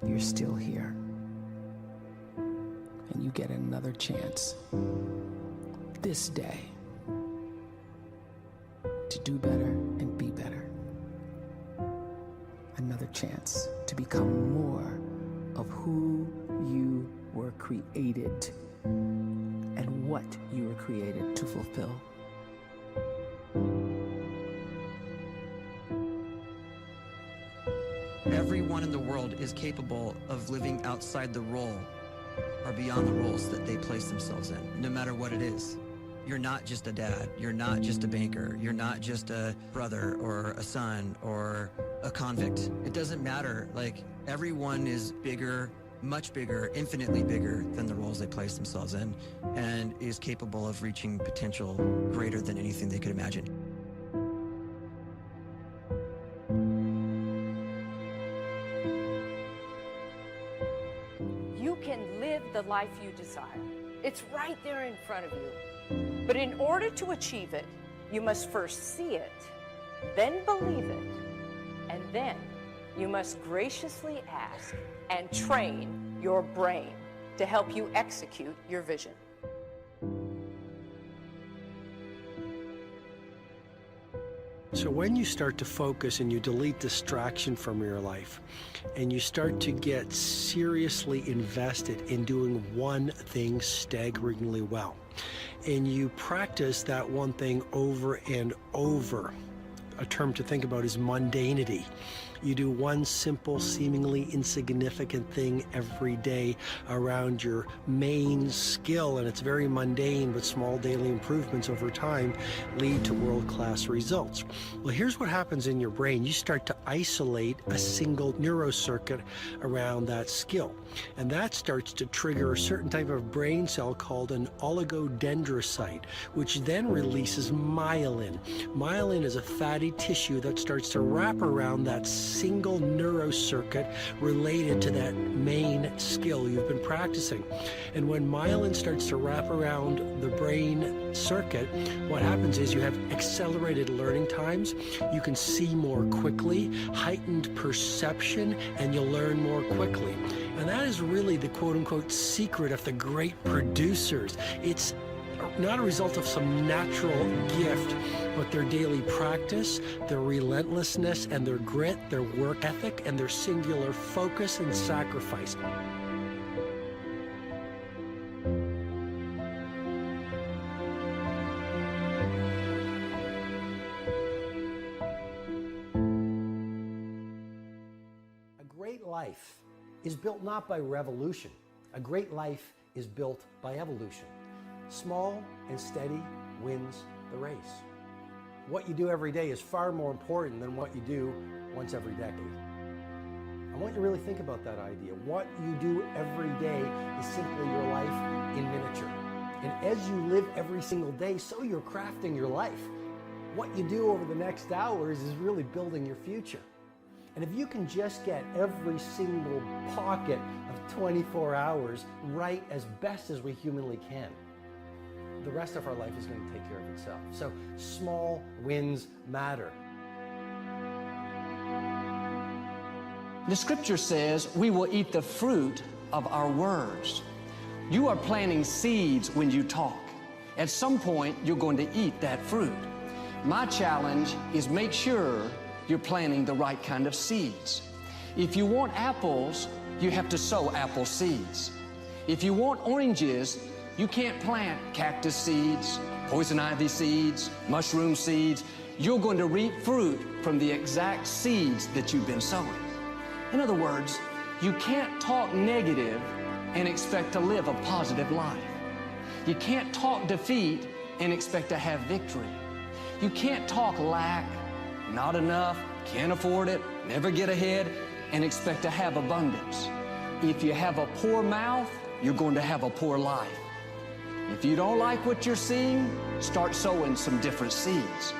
you're still here. And you get another chance this day to do better and be better. Another chance to become more of who you were created and what you were created to fulfill. Everyone in the world is capable of living outside the role or beyond the roles that they place themselves in, no matter what it is. You're not just a dad, you're not just a banker, you're not just a brother or a son or a convict. It doesn't matter. Like, everyone is bigger, much bigger, infinitely bigger than the roles they place themselves in, and is capable of reaching potential greater than anything they could imagine. You can live the life you desire. It's right there in front of you. But in order to achieve it, you must first see it, then believe it, and then you must graciously ask and train your brain to help you execute your vision. So when you start to focus and you delete distraction from your life, and you start to get seriously invested in doing one thing staggeringly well, and you practice that one thing over and over, a term to think about is mundanity. You do one simple, seemingly insignificant thing every day around your main skill, and it's very mundane, but small daily improvements over time lead to world-class results. Well, here's what happens in your brain. You start to isolate a single neurocircuit around that skill, and that starts to trigger a certain type of brain cell called an oligodendrocyte, which then releases myelin. Myelin is a fatty tissue that starts to wrap around that single neurocircuit related to that main skill you've been practicing. And when myelin starts to wrap around the brain circuit, what happens is you have accelerated learning times, you can see more quickly, heightened perception, and you'll learn more quickly. And that is really the quote-unquote secret of the great producers. It's not a result of some natural gift, but their daily practice, their relentlessness and their grit, their work ethic, and their singular focus and sacrifice. A great life is built not by revolution. A great life is built by evolution. Small and steady wins the race. What you do every day is far more important than what you do once every decade. I want you to really think about that idea. What you do every day is simply your life in miniature. And as you live every single day, so you're crafting your life. What you do over the next hours is really building your future. And if you can just get every single pocket of 24 hours right as best as we humanly can, the rest of our life is going to take care of itself. So small wins matter. The scripture says we will eat the fruit of our words. You are planting seeds when you talk. At some point, you're going to eat that fruit. My challenge is make sure you're planting the right kind of seeds. If you want apples, you have to sow apple seeds. If you want oranges, you can't plant cactus seeds, poison ivy seeds, mushroom seeds. You're going to reap fruit from the exact seeds that you've been sowing. In other words, you can't talk negative and expect to live a positive life. You can't talk defeat and expect to have victory. You can't talk lack, not enough, can't afford it, never get ahead, and expect to have abundance. If you have a poor mouth, you're going to have a poor life. If you don't like what you're seeing, start sowing some different seeds.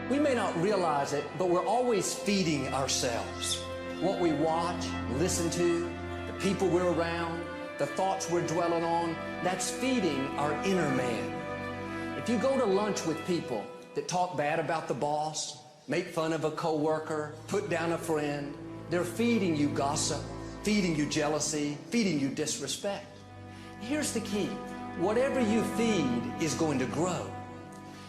We may not realize it, but we're always feeding ourselves. What we watch, listen to, the people we're around, the thoughts we're dwelling on, that's feeding our inner man. If you go to lunch with people that talk bad about the boss, make fun of a coworker, put down a friend. They're feeding you gossip, feeding you jealousy, feeding you disrespect. Here's the key. Whatever you feed is going to grow.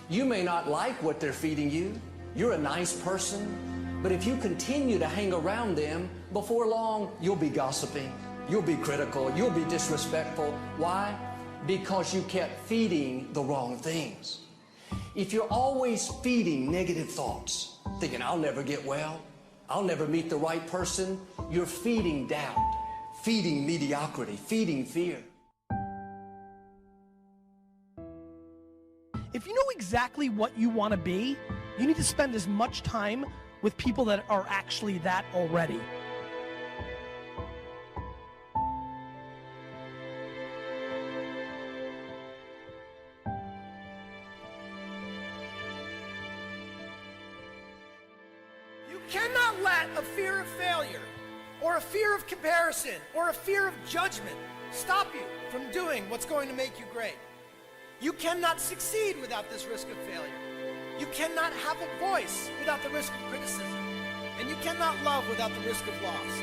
You may not like what they're feeding you. You're a nice person. But if you continue to hang around them, before long, you'll be gossiping. You'll be critical. You'll be disrespectful. Why? Because you kept feeding the wrong things. If you're always feeding negative thoughts, thinking, I'll never get well, I'll never meet the right person, you're feeding doubt, feeding mediocrity, feeding fear. If you know exactly what you want to be, you need to spend as much time with people that are actually that already. You cannot let a fear of failure, or a fear of comparison, or a fear of judgment stop you from doing what's going to make you great. You cannot succeed without this risk of failure. You cannot have a voice without the risk of criticism. And you cannot love without the risk of loss.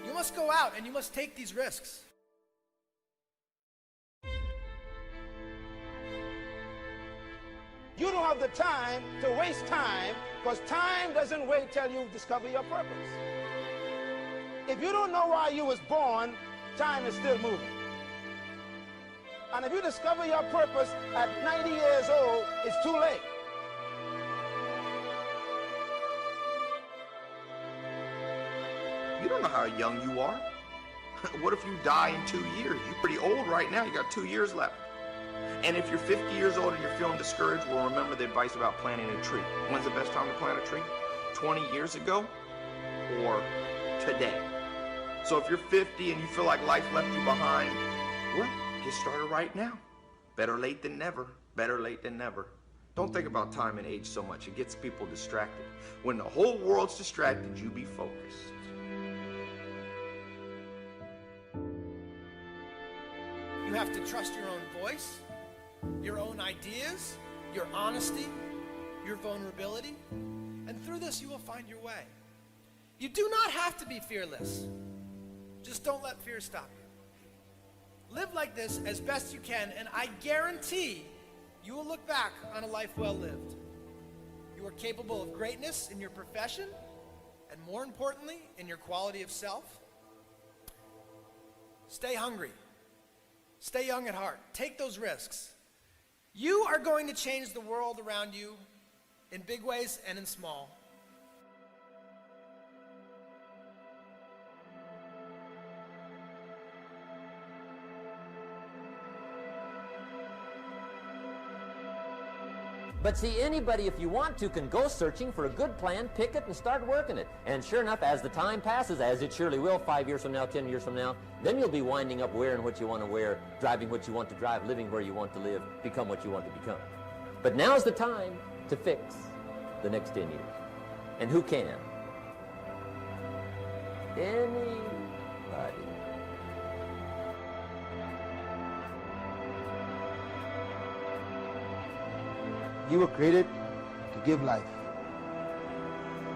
You must go out and you must take these risks. You don't have the time to waste time, because time doesn't wait till you discover your purpose. If you don't know why you was born, time is still moving. And if you discover your purpose at 90 years old, it's too late. You don't know how young you are. What if you die in 2 years? You're pretty old right now. You got 2 years left. And if you're 50 years old and you're feeling discouraged, well, remember the advice about planting a tree. When's the best time to plant a tree? 20 years ago or today? So if you're 50 and you feel like life left you behind, well, get started right now. Better late than never. Better late than never. Don't think about time and age so much. It gets people distracted. When the whole world's distracted, you be focused. You have to trust your own voice, your own ideas, your honesty, your vulnerability, and through this you will find your way. You do not have to be fearless. Just don't let fear stop you. Live like this as best you can, and I guarantee you will look back on a life well lived. You are capable of greatness in your profession, and more importantly, in your quality of self. Stay hungry. Stay young at heart. Take those risks. You are going to change the world around you in big ways and in small. But see, anybody, if you want to, can go searching for a good plan, pick it, and start working it. And sure enough, as the time passes, as it surely will, 5 years from now, 10 years from now, then you'll be winding up wearing what you want to wear, driving what you want to drive, living where you want to live, become what you want to become. But now's the time to fix the next 10 years. And who can? Anybody. You were created to give life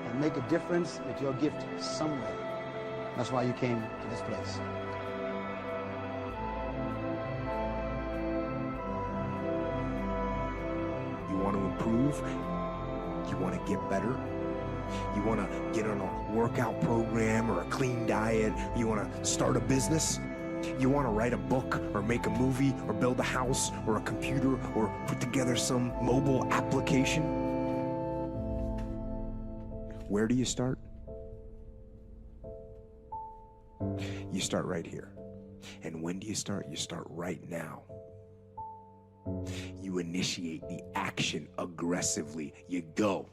and make a difference with your gift somewhere. That's why you came to this place. You want to improve? You want to get better? You want to get on a workout program or a clean diet? You want to start a business? You want to write a book or make a movie or build a house or a computer or put together some mobile application? Where do you start? You start right here. And when do you start? You start right now. You initiate the action aggressively. You go.